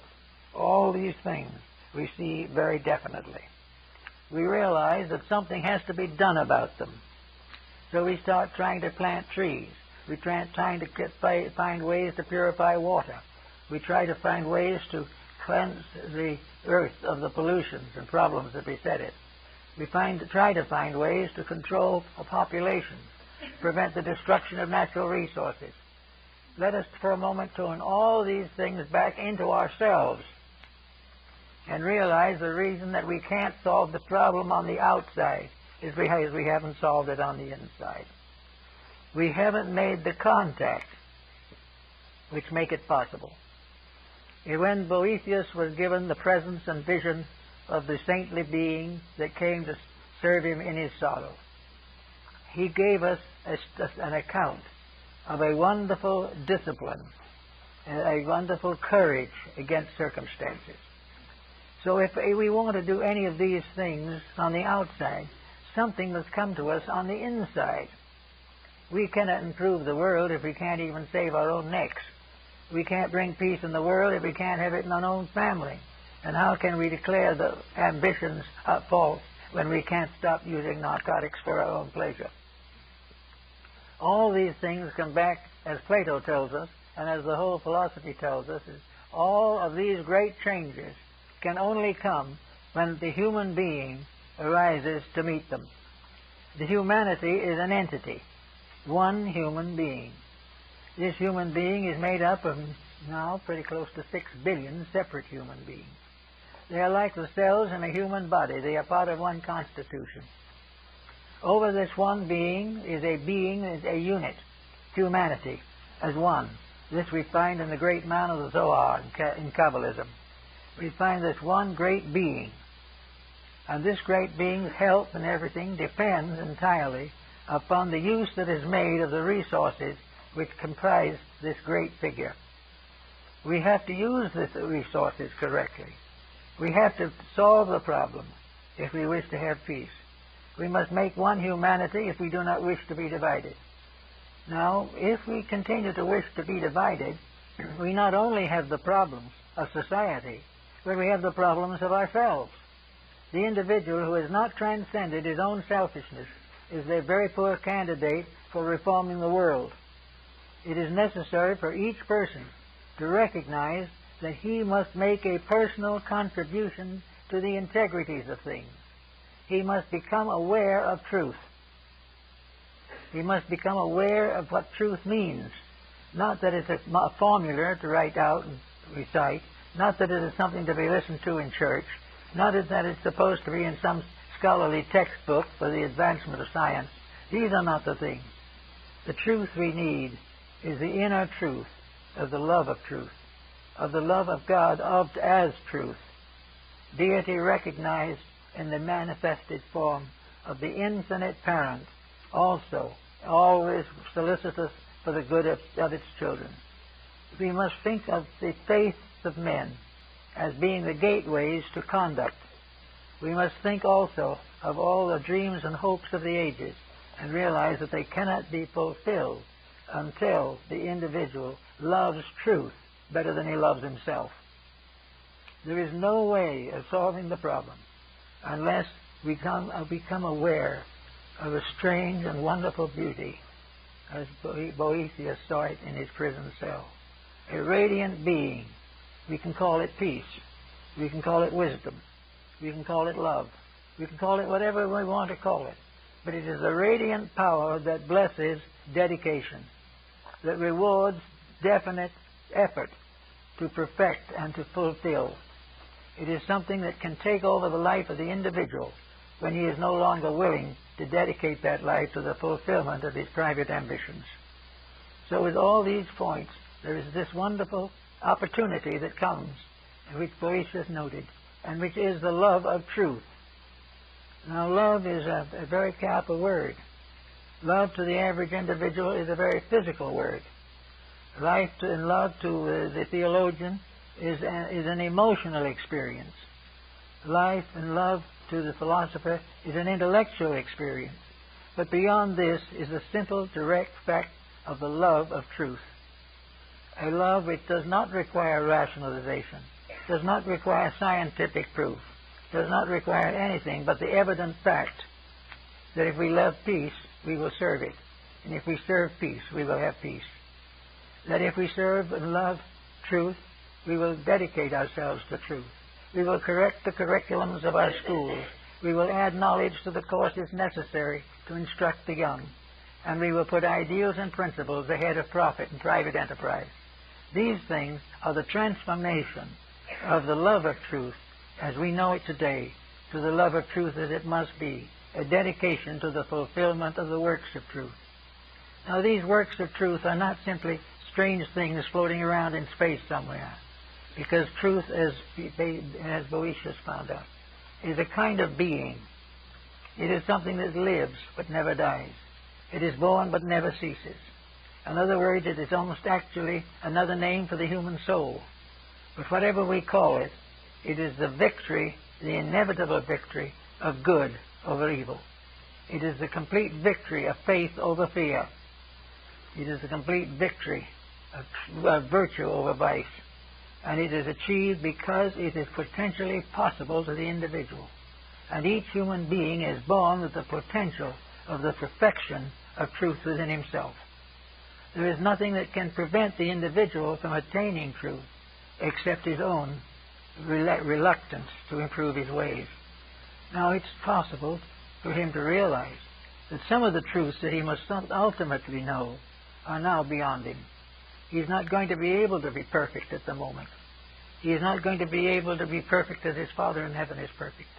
All these things we see very definitely. We realize that something has to be done about them. So we start trying to plant trees. We trying to find ways to purify water. We try to find ways to cleanse the earth of the pollutions and problems that beset it. We try to find ways to control populations, prevent the destruction of natural resources. Let us for a moment turn all these things back into ourselves and realize the reason that we can't solve the problem on the outside is because we haven't solved it on the inside. We haven't made the contact which make it possible. And when Boethius was given the presence and vision of the saintly being that came to serve him in his sorrow, he gave us an account of a wonderful discipline and a wonderful courage against circumstances. So if we want to do any of these things on the outside, something must come to us on the inside. We cannot improve the world if we can't even save our own necks. We can't bring peace in the world if we can't have it in our own family. And how can we declare the ambitions false when we can't stop using narcotics for our own pleasure? All these things come back, as Plato tells us, and as the whole philosophy tells us, is all of these great changes can only come when the human being arises to meet them. The humanity is an entity, one human being. This human being is made up of now pretty close to 6 billion separate human beings. They are like the cells in a human body. They are part of one constitution. Over this one being, is a unit, humanity, as one. This we find in the great man of the Zohar in Kabbalism. We find this one great being. And this great being's help and everything depends entirely upon the use that is made of the resources which comprise this great figure. We have to use these resources correctly. We have to solve the problem if we wish to have peace. We must make one humanity if we do not wish to be divided. Now, if we continue to wish to be divided, we not only have the problems of society, but we have the problems of ourselves. The individual who has not transcended his own selfishness is a very poor candidate for reforming the world. It is necessary for each person to recognize that he must make a personal contribution to the integrities of things. He must become aware of truth. He must become aware of what truth means. Not that it's a formula to write out and recite, not that it is something to be listened to in church, not that it's supposed to be in some scholarly textbook for the advancement of science. These are not the things. The truth we need is the inner truth of the love of truth, of the love of God as truth. Deity recognized in the manifested form of the infinite parent, also always solicitous for the good of its children. We must think of the faith of men as being the gateways to conduct. We must think also of all the dreams and hopes of the ages and realize that they cannot be fulfilled until the individual loves truth better than he loves himself. There is no way of solving the problem unless we become aware of a strange and wonderful beauty, as Boethius saw it in his prison cell. A radiant being. We can call it peace. We can call it wisdom. We can call it love. We can call it whatever we want to call it. But it is a radiant power that blesses dedication, that rewards definite effort to perfect and to fulfill. It is something that can take over the life of the individual when he is no longer willing to dedicate that life to the fulfillment of his private ambitions. So with all these points, there is this wonderful opportunity that comes, which Boethius noted, and which is the love of truth. Now, love is a very capital word. Love to the average individual is a very physical word. Life and love to the theologian is an emotional experience. Life and love to the philosopher is an intellectual experience. But beyond this is the simple, direct fact of the love of truth. A love which does not require rationalization, does not require scientific proof, does not require anything but the evident fact that if we love peace, we will serve it. And if we serve peace, we will have peace. That if we serve and love truth, we will dedicate ourselves to truth. We will correct the curriculums of our schools. We will add knowledge to the courses necessary to instruct the young. And we will put ideals and principles ahead of profit and private enterprise. These things are the transformation of the love of truth as we know it today, to the love of truth as it must be, a dedication to the fulfillment of the works of truth. Now, these works of truth are not simply strange things floating around in space somewhere, because truth, as Boetius found out, is a kind of being. It is something that lives but never dies. It is born but never ceases. In other words, it is almost actually another name for the human soul. But whatever we call it, it is the victory, the inevitable victory of good over evil. It is the complete victory of faith over fear. It is the complete victory of virtue over vice. And it is achieved because it is potentially possible to the individual. And each human being is born with the potential of the perfection of truth within himself. There is nothing that can prevent the individual from attaining truth except his own reluctance to improve his ways. Now, it's possible for him to realize that some of the truths that he must ultimately know are now beyond him. He's not going to be able to be perfect at the moment. He is not going to be able to be perfect as his Father in heaven is perfect.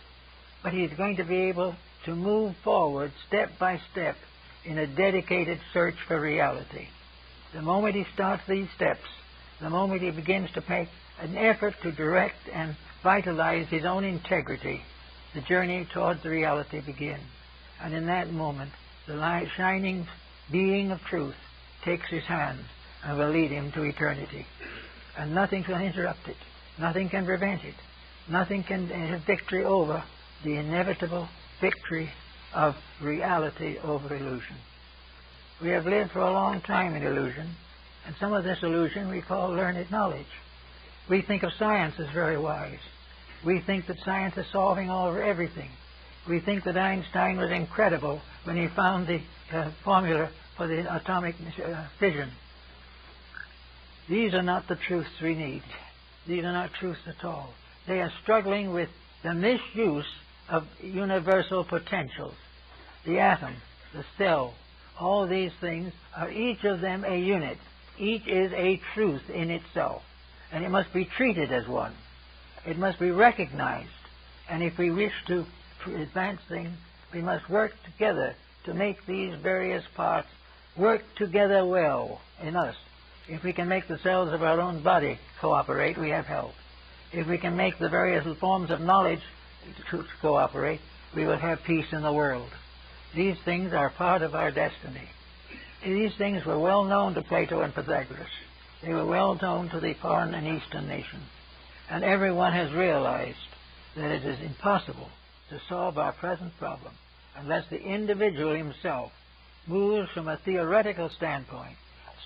But he is going to be able to move forward step by step in a dedicated search for reality. The moment he starts these steps, the moment he begins to make an effort to direct and vitalize his own integrity, the journey towards the reality begins. And in that moment, the light shining being of truth takes his hand and will lead him to eternity. And nothing can interrupt it. Nothing can prevent it. Nothing can have victory over the inevitable victory of reality over illusion. We have lived for a long time in illusion, and some of this illusion we call learned knowledge. We think of science as very wise. We think that science is solving everything. We think that Einstein was incredible when he found the formula for the atomic fission. These are not the truths we need. These are not truths at all. They are struggling with the misuse of universal potentials. The atom, the cell, all these things are each of them a unit. Each is a truth in itself. And it must be treated as one. It must be recognized. And if we wish to advance things, we must work together to make these various parts work together well in us. If we can make the cells of our own body cooperate, we have health. If we can make the various forms of knowledge to cooperate, we will have peace in the world. These things are part of our destiny. These things were well known to Plato and Pythagoras. They were well known to the foreign and Eastern nations. And everyone has realized that it is impossible to solve our present problem unless the individual himself moves from a theoretical standpoint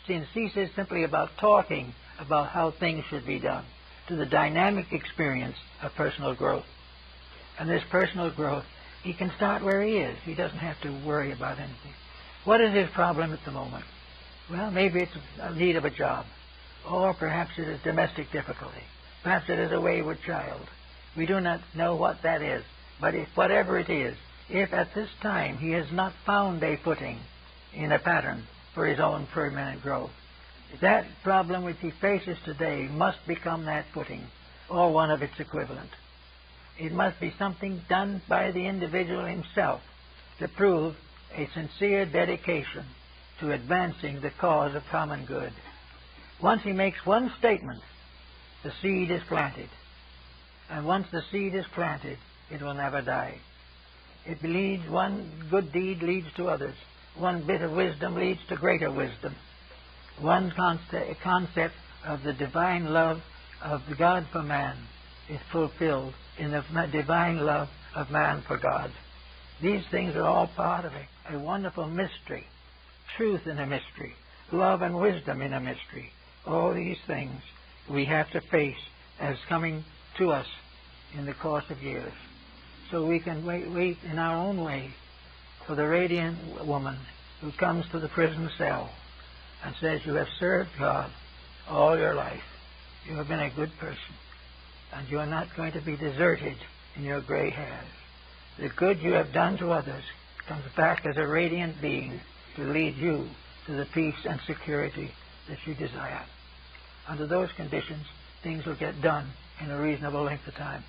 and ceases simply about talking about how things should be done to the dynamic experience of personal growth. And this personal growth, he can start where he is. He doesn't have to worry about anything. What is his problem at the moment? Well, maybe it's a need of a job. Or perhaps it is domestic difficulty. Perhaps it is a wayward child. We do not know what that is. But whatever it is, if at this time he has not found a footing in a pattern for his own permanent growth, that problem which he faces today must become that footing, or one of its equivalent. It must be something done by the individual himself to prove a sincere dedication to advancing the cause of common good. Once he makes one statement, the seed is planted. And once the seed is planted, it will never die. It leads, one good deed leads to others. One bit of wisdom leads to greater wisdom. One concept of the divine love of God for man is fulfilled in the divine love of man for God. These things are all part of a wonderful mystery. Truth in a mystery. Love and wisdom in a mystery. All these things we have to face as coming to us in the course of years. So we can wait in our own way for the radiant woman who comes to the prison cell and says, you have served God all your life. You have been a good person. And you are not going to be deserted in your gray hairs. The good you have done to others comes back as a radiant being to lead you to the peace and security that you desire. Under those conditions, things will get done in a reasonable length of time.